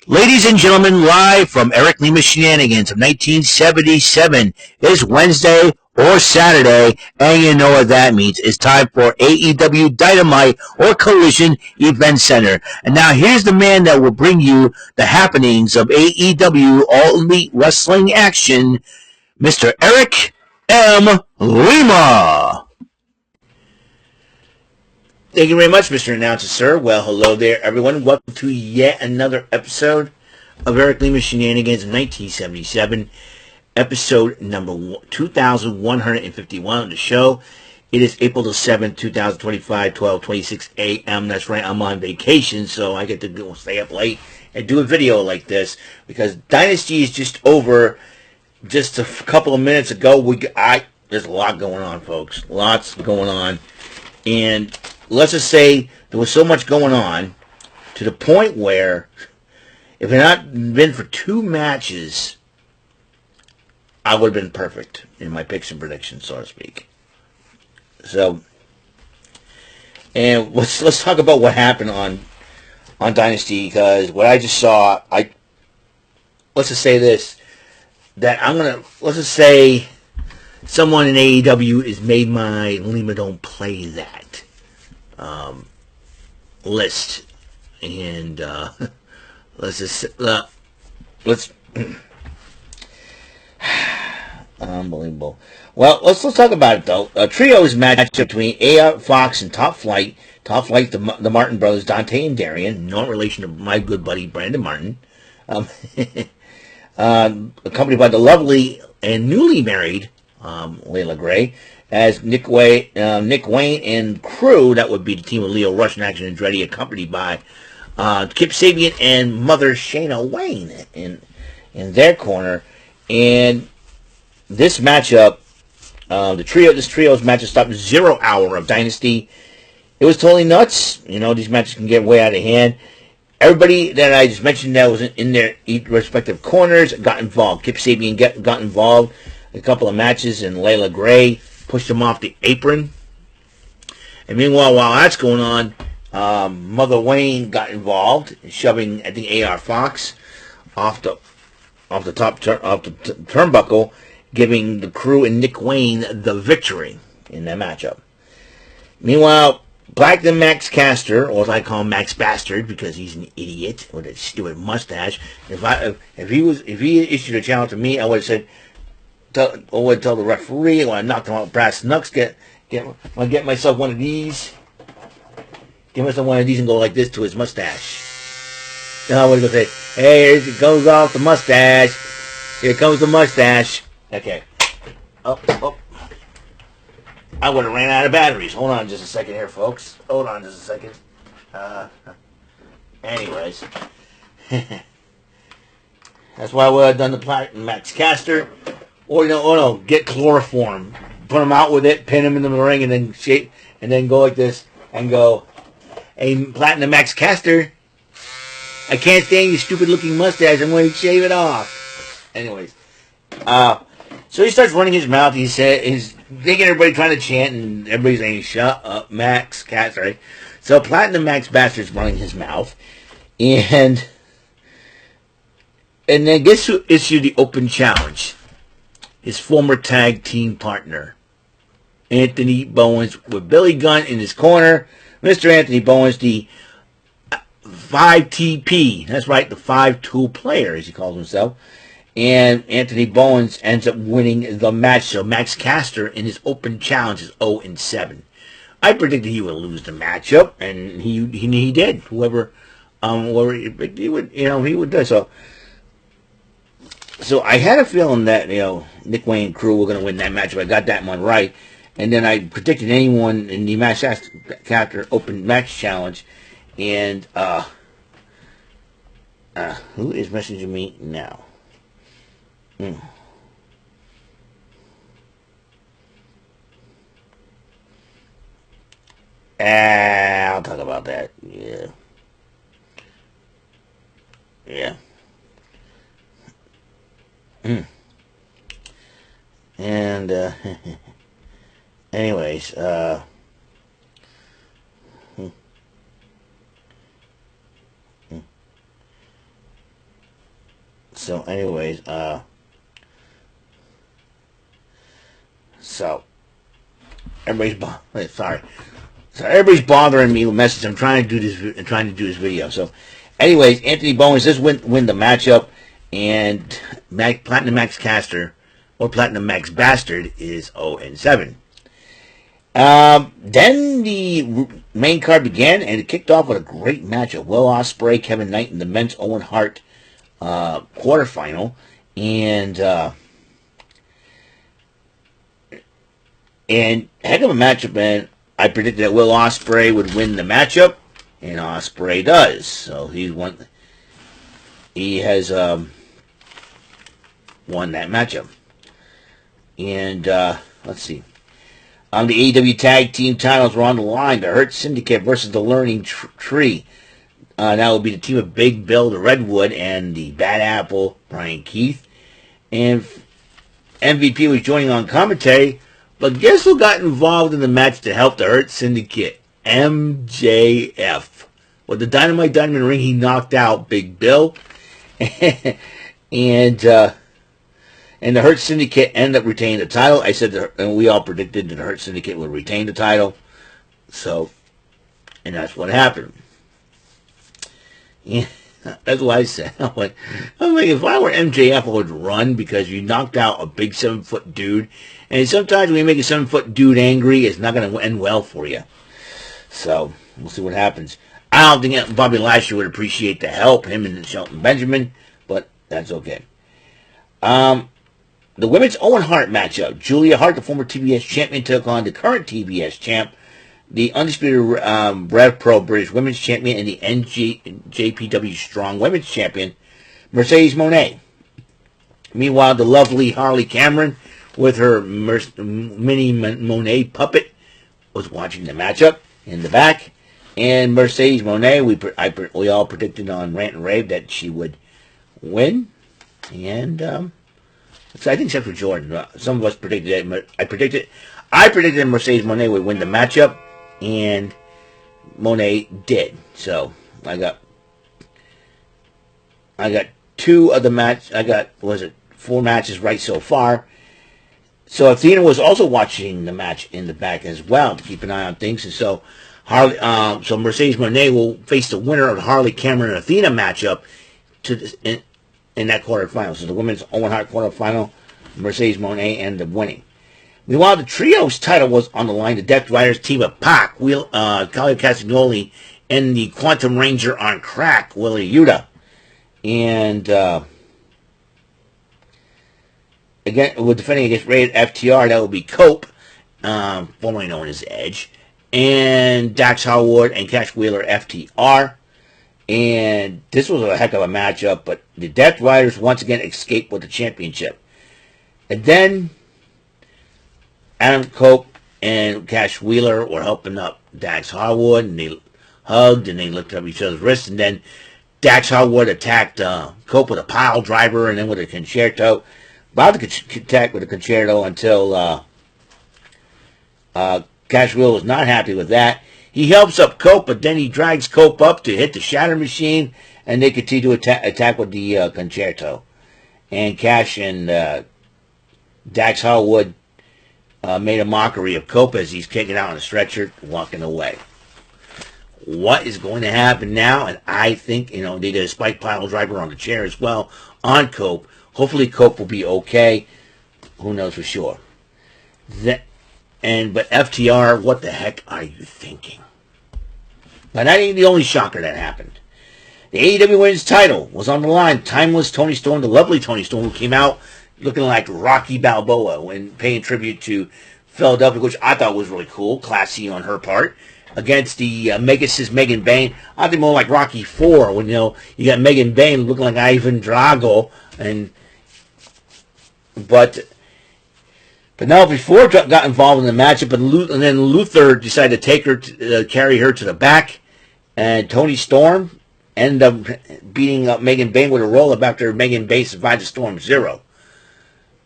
Ladies and gentlemen, live from Eric Lima Shenanigans of 1977. It's Wednesday or Saturday, and you know what that means. It's time for AEW Dynamite or Collision Event Center. And now here's the man that will bring you the happenings of AEW All Elite Wrestling action, Mr. Eric M. Lima. Thank you very much, Mr. Announcer, sir. Well, hello there, everyone. Welcome to yet another episode of Eric Lima Shenanigans in 1977, episode number 2151 of the show. It is April the 7th, 2025, 12:26 a.m. That's right, I'm on vacation, so I get to stay up late and do a video like this because Dynasty is just over. Just a couple of minutes ago, there's a lot going on, folks. Lots going on. And let's just say there was so much going on to the point where if it had not been for two matches, I would have been perfect in my picks and predictions, so to speak. So, and let's talk about what happened on Dynasty, because what I just saw, let's just say this, let's just say someone in AEW has made my Lima Don't Play That list, and let's unbelievable. Well, let's talk about it though. A trios match between AR Fox and Top Flight. Top Flight, the Martin brothers, Dante and Darian, no relation to my good buddy Brandon Martin. Accompanied by the lovely and newly married Layla Gray, as Nick Wayne and crew. That would be the team of Leo Rush and Action Andretti, accompanied by Kip Sabian and Mother Shayna Wayne in their corner. And this matchup, this trio's matchup stopped 0 hour of Dynasty. It was totally nuts. You know, these matches can get way out of hand. Everybody that I just mentioned that was in their respective corners got involved. Kip Sabian got involved in a couple of matches, and Layla Gray pushed him off the apron. And meanwhile, while that's going on, Mother Wayne got involved, shoving, I think, AR Fox off the turnbuckle, giving the crew and Nick Wayne the victory in that matchup. Meanwhile, Black the Max Caster, or as I call him, Max Bastard, because he's an idiot with a stupid mustache. If he issued a challenge to me, I would have said, I would tell the referee, I want to knock him out brass knucks, want to get myself one of these, and go like this to his mustache. Then I would go say, hey, here goes off the mustache. Here comes the mustache. Okay. Oh. I would have ran out of batteries. Hold on just a second here, folks. Hold on just a second. Anyways. That's why I would have done the Platinum Max Caster. Or, get chloroform. Put him out with it, pin him in the ring, and then shape, and then go like this, and go, hey, Platinum Max Caster, I can't stand your stupid looking mustache. I'm going to shave it off. Anyways. So he starts running his mouth. He's thinking everybody trying to chant, and everybody's saying, shut up, Max Caster, right? So Platinum Max Bastard's running his mouth. And then guess who issued the open challenge? His former tag team partner, Anthony Bowens, with Billy Gunn in his corner. Mr. Anthony Bowens, the 5TP. That's right, the 5-tool player, as he calls himself. And Anthony Bowens ends up winning the match. So Max Caster in his open challenge is 0-7. I predicted he would lose the matchup, and he did. Whoever he would do. So I had a feeling that Nick Wayne and crew were going to win that matchup. I got that one right, and then I predicted anyone in the Max Caster open match challenge. And who is messaging me now? I'll talk about that. Yeah. And anyways, So, anyways, so everybody's sorry. So everybody's bothering me with messages. I'm trying to do this video. So, anyways, Anthony Bowens does win the matchup, and Platinum Max Caster or Platinum Max Bastard is 0-7. Then the main card began, and it kicked off with a great matchup. Will Ospreay, Kevin Knight in the men's Owen Hart quarterfinal, and heck of a matchup, man. I predicted that Will Ospreay would win the matchup, and Ospreay does. So he has won that matchup. And let's see. The AEW Tag Team titles were on the line. The Hurt Syndicate versus the Learning Tree. That will be the team of Big Bill, the Redwood, and the Bad Apple, Brian Keith. And MVP was joining on commentary. But guess who got involved in the match to help the Hurt Syndicate? MJF. With the Dynamite Diamond ring, he knocked out Big Bill. and the Hurt Syndicate ended up retaining the title. I said, and we all predicted that the Hurt Syndicate would retain the title. So, and that's what happened. Yeah, that's what I said. I'm like, if I were MJF, I would run, because you knocked out a big 7-foot dude. And sometimes when you make a 7-foot dude angry, it's not going to end well for you. So, we'll see what happens. I don't think Bobby Lashley would appreciate the help, him and Shelton Benjamin, but that's okay. The women's Owen Hart matchup. Julia Hart, the former TBS champion, took on the current TBS champ, the undisputed Rev Pro British Women's Champion, and the NJPW Strong Women's Champion, Mercedes Moné. Meanwhile, the lovely Harley Cameron, with her mini Monet puppet, was watching the matchup in the back. And Mercedes Moné, we all predicted on Rant and Rave that she would win. And so I think except for Jordan, some of us predicted that. I predicted Mercedes Moné would win the matchup, and Moné did. So I got two of the match. I got 4 matches right so far. So Athena was also watching the match in the back as well to keep an eye on things. And so so Mercedes Moné will face the winner of the Harley Cameron and Athena matchup in that quarterfinal. So the women's Owen Hart quarterfinal, Mercedes Moné and the winning. Meanwhile, the trios title was on the line. The Death Riders team of Pac, Claudio Castagnoli, and the Quantum Ranger on crack, Wheeler Yuta. And again, we're defending against Rated FTR. That would be Cope, formerly known as Edge, and Dax Harwood and Cash Wheeler FTR. And this was a heck of a matchup, but the Death Riders once again escaped with the championship. And then Adam Cope and Cash Wheeler were helping up Dax Harwood, and they hugged and they lifted up each other's wrists. And then Dax Harwood attacked Cope with a pile driver and then with a concerto. About to attack with a concerto until Cash Wheeler was not happy with that. He helps up Cope, but then he drags Cope up to hit the Shatter Machine, and they continue to attack with the concerto. And Cash and Dax Harwood made a mockery of Cope as he's kicking out on a stretcher, walking away. What is going to happen now? And I think, they did a spike pile driver on the chair as well on Cope. Hopefully Cope will be okay. Who knows for sure. But FTR, what the heck are you thinking? But that ain't the only shocker that happened. The AEW Women's title was on the line. Timeless Toni Storm, the lovely Toni Storm, who came out looking like Rocky Balboa when paying tribute to Philadelphia, which I thought was really cool, classy on her part, against the Megan Megan Bayne. I think more like Rocky IV when, you got Megan Bayne looking like Ivan Drago. But now before got involved in the matchup, and then Luther decided to take her, carry her to the back, and Toni Storm ended up beating up Megan Bayne with a roll-up after Megan Bayne survived the Storm Zero.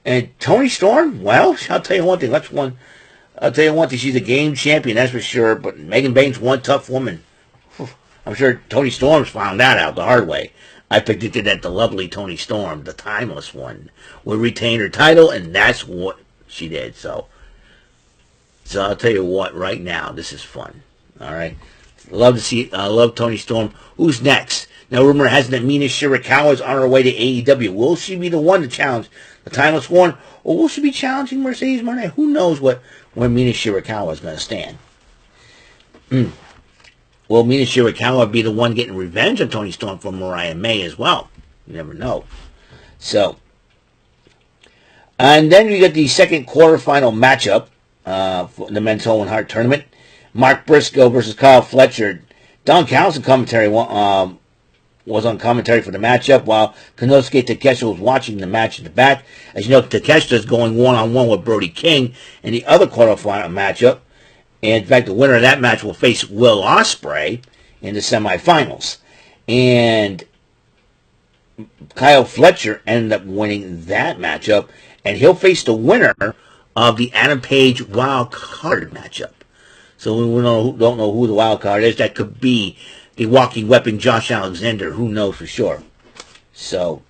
And Toni Storm, well, I'll tell you one thing. She's a game champion, that's for sure. But Megan Bayne's one tough woman. I'm sure Toni Storm's found that out the hard way. I predicted that the lovely Toni Storm, the timeless one, would retain her title, and that's what she did. So I'll tell you what, right now, this is fun. All right. Love Toni Storm. Who's next? Now, rumor has it that Mina Shirakawa is on her way to AEW. Will she be the one to challenge the timeless one, or will she be challenging Mercedes Moné? Who knows where Mina Shirakawa is going to stand? Will Mina Shirakawa be the one getting revenge on Toni Storm from Mariah May as well? You never know. So, and then we got the second quarterfinal matchup for the men's Owen Hart tournament. Mark Briscoe versus Kyle Fletcher. Don Callis commentary was on commentary for the matchup, while Konosuke Takeshita was watching the match in the back. As you know, Takeshita is going one-on-one with Brody King in the other quarterfinal matchup. And in fact, the winner of that match will face Will Ospreay in the semifinals. And Kyle Fletcher ended up winning that matchup, and he'll face the winner of the Adam Page wild card matchup. So we don't know who the wild card is. That could be the walking weapon Josh Alexander. Who knows for sure? So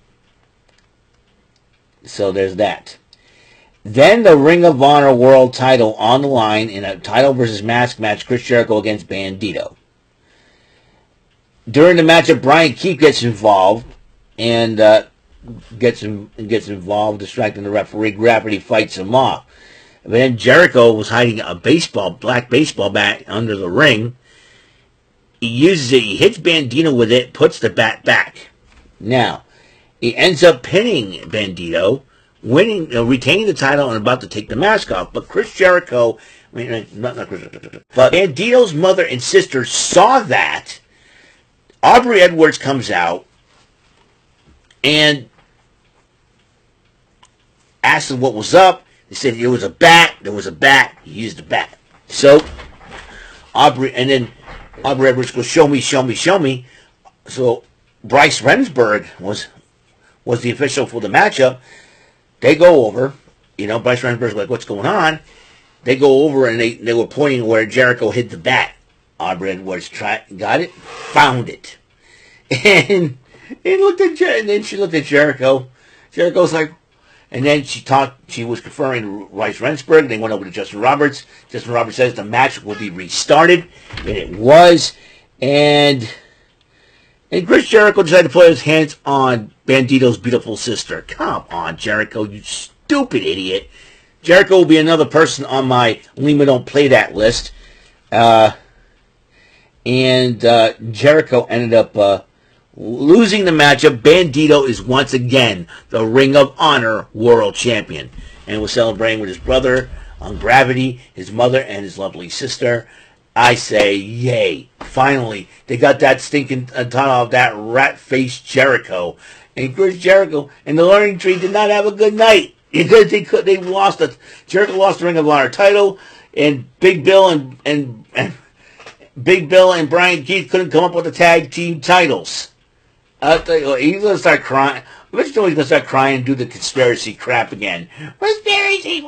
there's that. Then the Ring of Honor World title on the line in a title versus mask match, Chris Jericho against Bandito. During the matchup, Brian Keith gets involved and gets involved, distracting the referee. Gravity fights him off. But then Jericho was hiding a black baseball bat under the ring. He uses it, he hits Bandito with it, puts the bat back. Now, he ends up pinning Bandito, winning, retaining the title, and about to take the mask off. But Chris Jericho, not Chris Jericho, but Bandito's mother and sister saw that. Aubrey Edwards comes out and asked him what was up. They said there was a bat. He used the bat. So Aubrey Edwards goes, show me. So Bryce Remsburg was the official for the matchup. They go over, Bryce Remsburg's like, what's going on? They go over and they were pointing where Jericho hid the bat. Aubrey Edwards got it, found it. And then she looked at Jericho. Jericho's like, and then she was conferring to Bryce Remsburg. They went over to Justin Roberts. Justin Roberts says the match will be restarted. And it was. And Chris Jericho decided to put his hands on Bandito's beautiful sister. Come on, Jericho, you stupid idiot. Jericho will be another person on my Lima Don't Play That list. Jericho ended up losing the matchup. Bandito is once again the Ring of Honor World Champion, and was celebrating with his brother on Gravity, his mother, and his lovely sister. I say, yay! Finally, they got that stinking title of that rat-faced Jericho, and Chris Jericho and the Learning Tree did not have a good night because they lost it. Jericho lost the Ring of Honor title, and Big Bill and Brian Keith couldn't come up with the tag team titles. I'll tell you what, he's going to start crying. Eventually he's going to start crying and do the conspiracy crap again. Conspiracy!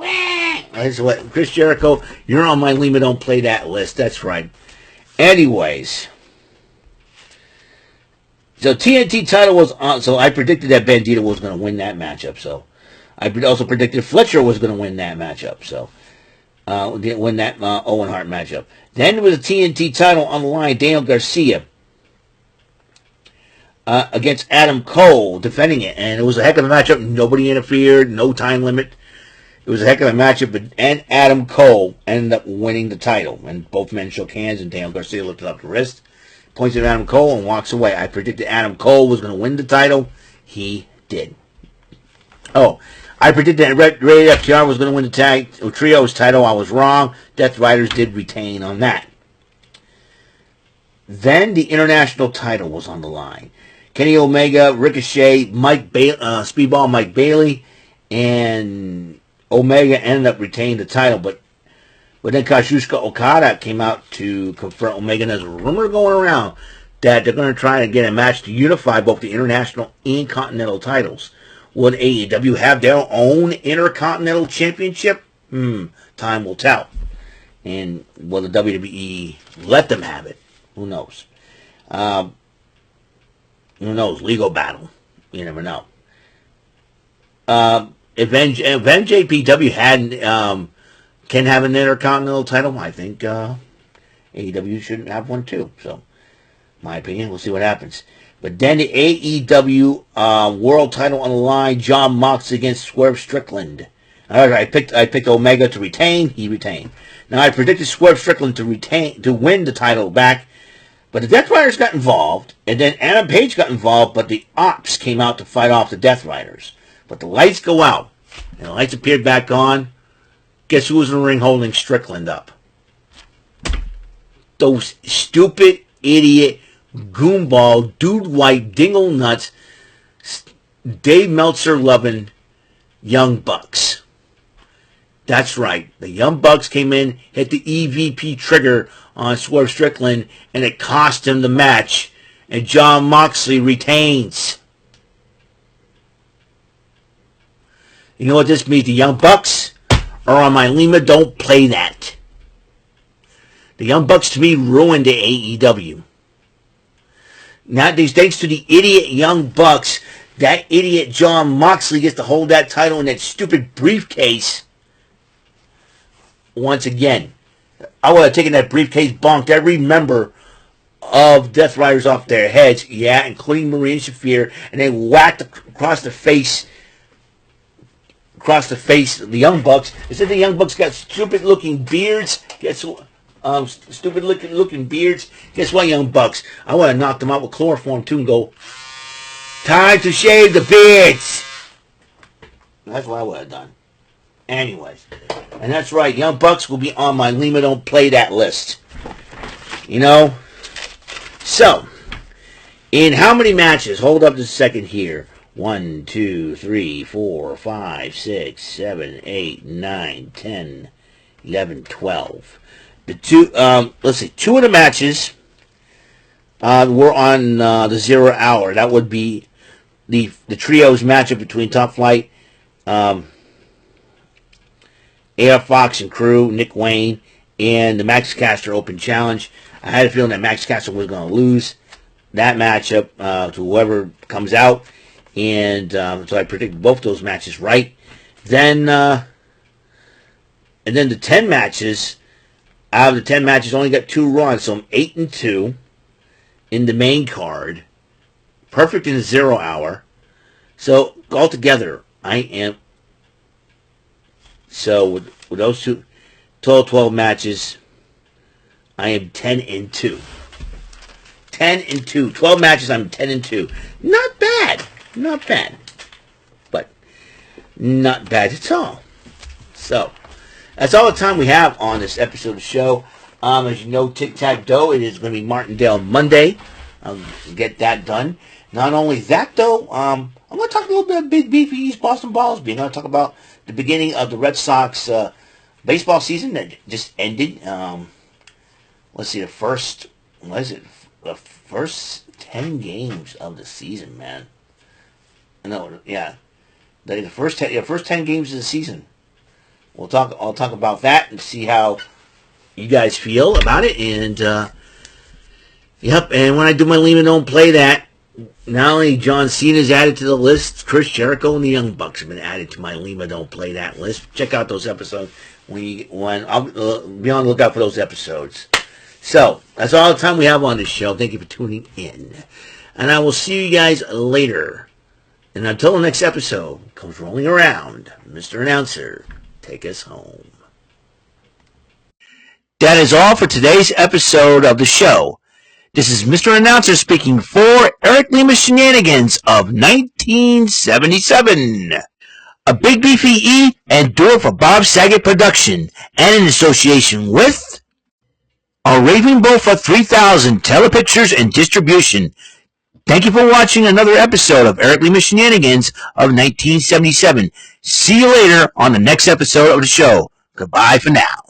That's what, Chris Jericho, you're on my Lima Don't Play That list. That's right. Anyways. So TNT title was on. So I predicted that Bandito was going to win that matchup. So I also predicted Fletcher was going to win that matchup. So win that Owen Hart matchup. Then there was a TNT title on the line. Daniel Garcia against Adam Cole, defending it. And it was a heck of a matchup. Nobody interfered. No time limit. It was a heck of a matchup. And Adam Cole ended up winning the title. And both men shook hands, and Daniel Garcia lifted up the wrist, points at Adam Cole, and walks away. I predicted Adam Cole was going to win the title. He did. Oh, I predicted that Ray FTR was going to win the trios title. I was wrong. Death Riders did retain on that. Then the international title was on the line. Kenny Omega, Ricochet, Speedball Mike Bailey, and Omega ended up retaining the title. But then Kazuchika Okada came out to confront Omega, and there's a rumor going around that they're going to try to get a match to unify both the international and continental titles. Would AEW have their own Intercontinental Championship? Time will tell. And will the WWE let them have it? Who knows? Who knows? Legal battle. You never know. If NJPW can have an Intercontinental title, I think AEW should have one too. So, my opinion, we'll see what happens. But then the AEW World Title on the line, Jon Moxley against Swerve Strickland. I picked Omega to retain. He retained. Now I predicted Swerve Strickland to win the title back, but the Death Riders got involved, and then Adam Page got involved, but the Ops came out to fight off the Death Riders. But the lights go out, and the lights appeared back on. Guess who was in the ring holding Strickland up? Those stupid, idiot, goonball, dude white, dingle nuts, Dave Meltzer loving Young Bucks. That's right. The Young Bucks came in, hit the EVP trigger on Swerve Strickland, and it cost him the match. And Jon Moxley retains. You know what this means? The Young Bucks are on my Lima. Don't play that. The Young Bucks, to me, ruined the AEW. Nowadays, thanks to the idiot Young Bucks, that idiot Jon Moxley gets to hold that title in that stupid briefcase. Once again, I would have taken that briefcase, bonked every member of Death Riders off their heads, yeah, including Marie and Shafir, and then whacked across the face of the Young Bucks. Instead, the Young Bucks got stupid-looking beards. Stupid-looking beards. Guess what, Young Bucks? I would have knocked them out with chloroform, too, and go, time to shave the beards. That's what I would have done. Anyways, and that's right, Young Bucks will be on my Lima Don't Play That list. You know? So, in how many matches? Hold up just a second here. 1, 2, 3, 4, 5, 6, 7, 8, 9, 10, 11, 12. Two of the matches were on the 0 hour. That would be the trios matchup between Top Flight, AR Fox and crew, Nick Wayne, and the Max Caster Open Challenge. I had a feeling that Max Caster was going to lose that matchup to whoever comes out, and so I predicted both those matches right. Then, and then the 10 matches. Out of the 10 matches, only got 2 runs, so I'm 8-2 in the main card. Perfect in the 0 hour. So altogether, I am. So with those two, total 12 matches, I am 10-2. 10-2. 12 matches, I'm 10-2. Not bad. Not bad. But not bad at all. So, that's all the time we have on this episode of the show. As you know, Tic-Tac-Doe, it is going to be Martindale Monday. I'll get that done. Not only that, though, I'm going to talk a little bit of Big Beefy East Boston Ballsby. I'm going to talk about the beginning of the Red Sox baseball season that just ended. Let's see, the first 10 games of the season, man. No, yeah. The first 10 games of the season. I'll talk about that and see how you guys feel about it. And, yep, and when I do my Lima Don't Play That, not only John Cena's added to the list, Chris Jericho and the Young Bucks have been added to my Lima Don't Play That list. Check out those episodes. I'll be on the lookout for those episodes. So, that's all the time we have on this show. Thank you for tuning in. And I will see you guys later. And until the next episode comes rolling around, Mr. Announcer, take us home. That is all for today's episode of the show. This is Mr. Announcer speaking for Eric Lima Shenanigans of 1977. A Big Beefy E and Do It for Bob Saget production, and in association with a Raving Bull for 3000 Telepictures and Distribution. Thank you for watching another episode of Eric Lima Shenanigans of 1977. See you later on the next episode of the show. Goodbye for now.